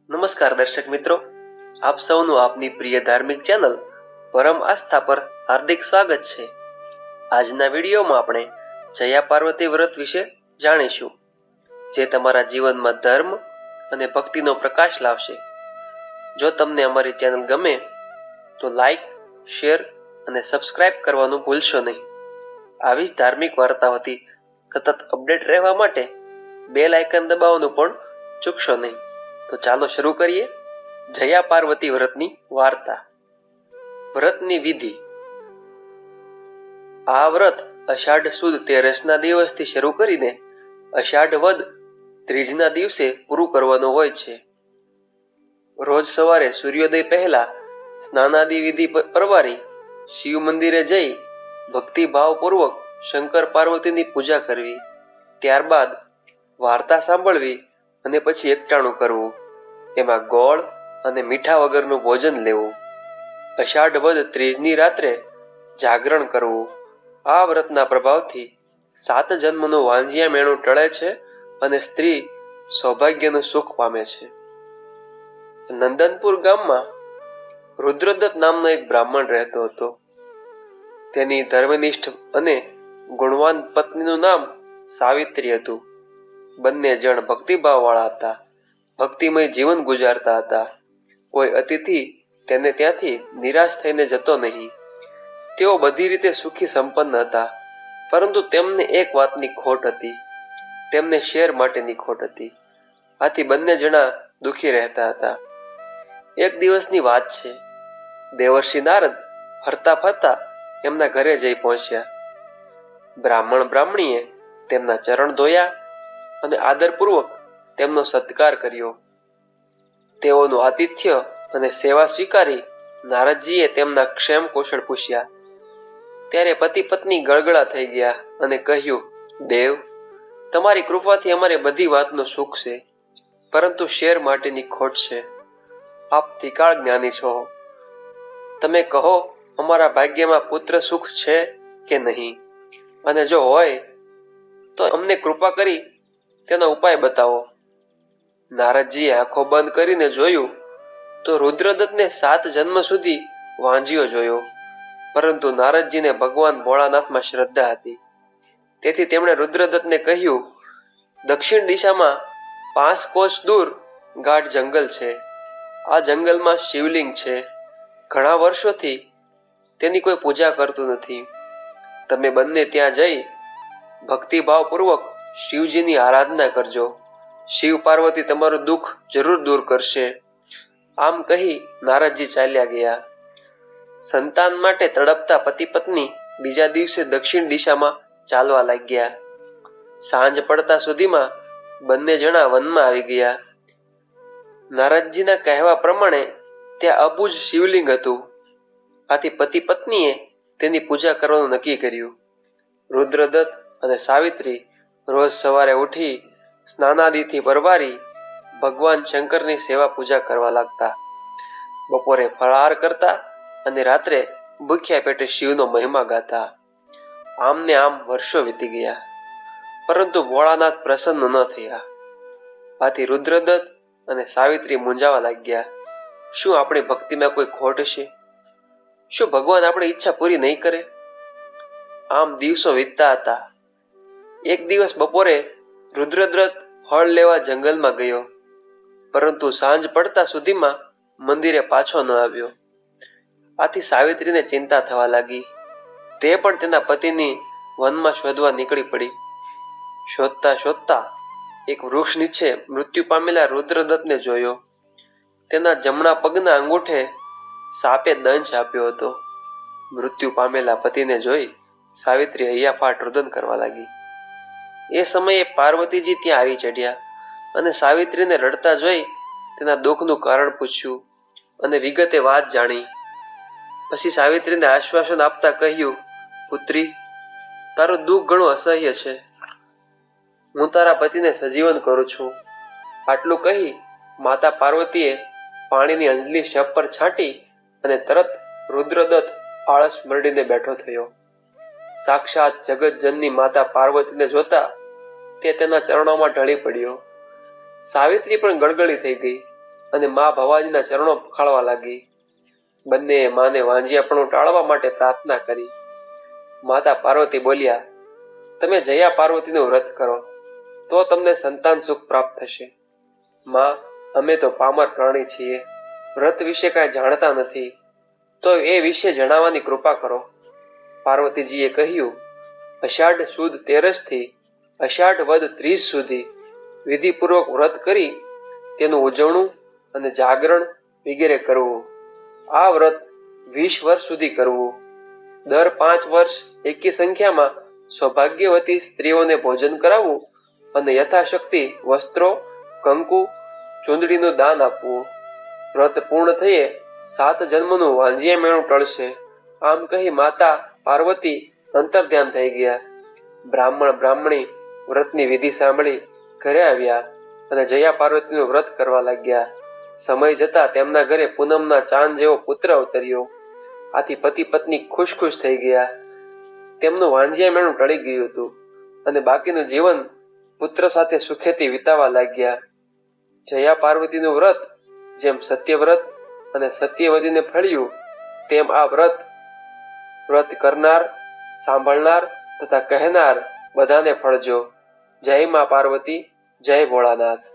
નમસ્કાર દર્શક મિત્રો, આપ સૌનું આપની પ્રિય ધાર્મિક ચેનલ પરમ આસ્થા પર હાર્દિક સ્વાગત છે। આજના વિડીયોમાં આપણે જયા પાર્વતી વ્રત વિશે જાણીશું, જે તમારા જીવનમાં ધર્મ અને ભક્તિનો પ્રકાશ લાવશે। જો તમને અમારી ચેનલ ગમે તો લાઈક, શેર અને સબસ્ક્રાઇબ કરવાનું ભૂલશો નહીં। આવી જ ધાર્મિક વાર્તાઓથી સતત અપડેટ રહેવા માટે બેલ આઇકન દબાવવાનું પણ ચૂકશો નહીં। તો ચાલો શરૂ કરીએ જયા પાર્વતી વ્રતની વાર્તા। વ્રતની વિધિ। આ વ્રત અષાઢ સુદ 13ના દિવસથી શરૂ કરીને અષાઢ વદ ત્રીજના દિવસે પૂરું કરવાનું હોય છે। રોજ સવારે સૂર્યોદય પહેલા સ્નાનાદિ વિધિ પરવારી શિવ મંદિરે જઈ ભક્તિભાવપૂર્વક શંકર પાર્વતીની પૂજા કરવી, ત્યારબાદ વાર્તા સાંભળવી અને પછી એકટાણું કરવું, એમાં ગોળ અને મીઠા વગરનું ભોજન લેવું। અષાઢ વદ ત્રીજની રાત્રે જાગરણ કરવું। આ વ્રતના પ્રભાવથી 7 જન્મનું વાંઝિયા મેણું ટળે છે અને સ્ત્રી સૌભાગ્યનું સુખ પામે છે। નંદનપુર ગામમાં રુદ્રદત્ત નામનો એક બ્રાહ્મણ રહેતો હતો। તેની ધર્મનિષ્ઠ અને ગુણવાન પત્નીનું નામ સાવિત્રી હતું। બંને જણ ભક્તિભાવવાળા હતા, ભક્તિમય જીવન ગુજારતા હતા। કોઈ અતિથિ તેને ત્યાંથી નિરાશ થઈને જતો નહીં। તેઓ બધી રીતે સુખી સંપન્ન હતા, પરંતુ તેમને એક વાતની ખોટ હતી, તેમને શેર માટેની ખોટ હતી। આથી બંને જણા દુઃખી રહેતા હતા। એક દિવસની વાત છે, દેવર્ષિ નારદ ફરતા ફરતા એમના ઘરે જઈ પહોંચ્યા। બ્રાહ્મણ બ્રાહ્મણીએ તેમના ચરણ ધોયા અને આદરપૂર્વક તેમનો સત્કાર કર્યો। તેઓનું આતિથ્ય અને સેવા સ્વીકારી નારદજીએ તેમના ક્ષેમ કુશળ પૂછ્યા। ત્યારે પતિ પત્ની ગળગળા થઈ ગયા અને કહ્યું, દેવ, તમારી કૃપાથી અમારે બધી વાતનો સુખ છે, પરંતુ શેર માટેની ખોટ છે। આપ ત્રિકાળ જ્ઞાની છો, તમે કહો, અમારા ભાગ્યમાં પુત્ર સુખ છે કે નહીં, અને જો હોય તો અમને કૃપા કરી તેનો ઉપાય બતાવો। નારદજીએ આંખો બંધ કરીને જોયું તો રુદ્રદત્તને 7 જન્મ સુધી વાંઝિયો જોયો, પરંતુ નારદજીને ભગવાન ભોળાનાથમાં શ્રદ્ધા હતી, તેથી તેમણે રુદ્રદત્તને કહ્યું, દક્ષિણ દિશામાં 5 કોસ દૂર ગાઢ જંગલ છે। આ જંગલમાં શિવલિંગ છે। ઘણા વર્ષોથી તેની કોઈ પૂજા કરતું નથી। તમે બંને ત્યાં જઈ ભક્તિભાવપૂર્વક શિવજીની આરાધના કરજો। શિવ પાર્વતી તમારું દુઃખ જરૂર દૂર કરશે। આમ કહી નારદજી ચાલ્યા ગયા। સંતાન માટે તડપતા પતિ પત્ની બીજા દિવસે દક્ષિણ દિશામાં ચાલવા લાગ્યા। સાંજ પડતા સુધીમાં બંને જણા વનમાં આવી ગયા। નારદજીના કહેવા પ્રમાણે ત્યાં અબુજ શિવલિંગ હતું। આથી પતિ પત્નીએ તેની પૂજા કરવાનું નક્કી કર્યું। રુદ્રદત્ત અને સાવિત્રી રોજ સવારે ઉઠી સ્નાનાદિથી પરવારી ભગવાન શંકરની સેવા પૂજા કરવા લાગતા। બપોરે ફળાહાર કરતા અને રાત્રે ભૂખ્યા પેટે શિવનો મહિમા ગાતા। આમ ને આમ વર્ષો વીતી ગયા, પરંતુ ભોળાનાથ પ્રસન્ન ન થયા। આથી રુદ્રદત્ત અને સાવિત્રી મૂંઝાવા લાગ્યા, શું આપણી ભક્તિમાં કોઈ ખોટ છે? શું ભગવાન આપણી ઈચ્છા પૂરી નહીં કરે? આમ દિવસો વીતતા હતા। એક દિવસ બપોરે રુદ્રદત્ત ફળ લેવા જંગલમાં ગયો, પરંતુ સાંજ પડતા સુધીમાં મંદિરે પાછો ન આવ્યો। આથી સાવિત્રીને ચિંતા થવા લાગી। તે પણ તેના પતિની વનમાં શોધવા નીકળી પડી। શોધતા શોધતા એક વૃક્ષ નીચે મૃત્યુ પામેલા રુદ્રદત્તને જોયો। તેના જમણા પગના અંગૂઠે સાપે દંશ આપ્યો હતો। મૃત્યુ પામેલા પતિને જોઈ સાવિત્રી હૈયાફાટ રુદન કરવા લાગી। એ સમયે પાર્વતીજી ત્યાં આવી ચડ્યા અને સાવિત્રીને રડતા જોઈ તેના દુઃખનું કારણ પૂછ્યું અને વિગતે વાત જાણી। પછી સાવિત્રીને આશ્વાસન આપતા કહ્યું, પુત્રી, તારું દુઃખ ઘણું અસહ્ય છે। હું તારા પતિને સજીવન કરું છું। આટલું કહી માતા પાર્વતીએ પાણીની અંજલી શબ પર છાંટી અને તરત રુદ્રદત્ત આળસ મરડીને બેઠો થયો। સાક્ષાત જગતજનની માતા પાર્વતીને જોતા તે તેના ચરણોમાં ઢળી પડ્યો। સાવિત્રી પણ ગળગળી થઈ ગઈ અને મા ભવાનીના ચરણો પખાળવા લાગી. બંનેએ માને વાંઝિયાપણું ટાળવા માટે પ્રાર્થના કરી. માતા પાર્વતી બોલ્યા, તમે જયા પાર્વતીનું વ્રત કરો તો તમને સંતાન સુખ પ્રાપ્ત થશે. માં, અમે તો પામર પ્રાણી છીએ, વ્રત વિશે કાંઈ જાણતા નથી, તો એ વિશે જણાવવાની કૃપા કરો. પાર્વતીજીએ કહ્યું, અષાઢ સુદ 13 થી અષાઢ વદ 30 સુધી વિધિપૂર્વક વ્રત કરી તેનું ઉજવણું અને જાગરણ વગેરે કરવું. આ વ્રત 20 વર્ષ સુધી કરવું. દર 5 વર્ષ એકી સંખ્યામાં સૌભાગ્યવતી સ્ત્રીઓને ભોજન કરાવવું અને યથાશક્તિ વસ્ત્રો, કંકુ, ચૂંદડીનું દાન આપવું. વ્રત પૂર્ણ થયે 7 જન્મનું વાંઝિયા મેણું ટળશે. આમ કહી માતા પાર્વતી અંતર્ધ્યાન થઈ ગયા. બ્રાહ્મણ બ્રાહ્મણી વ્રતની વિધિ સાંભળી ઘરે આવ્યા અને જયા પાર્વતીનું વ્રત કરવા લાગ્યા. સમય જતા તેમના ઘરે પૂનમના ચાંદ જેવો પુત્ર અવતર્યો. આથી પતિ પત્ની ખુશ ખુશ થઈ ગયા. તેમનું વાંઝિયા મેણું ટળી ગયું હતું અને બાકીનું જીવન પુત્ર સાથે સુખેથી વિતાવા લાગ્યા. જયા પાર્વતીનું વ્રત જેમ સત્યવ્રત અને સત્યવતીને ફળ્યું, તેમ આ વ્રત કરનાર, સાંભળનાર તથા કહેનાર બધાને ફળજો. જય મા પાર્વતી, જય ભોળાનાથ.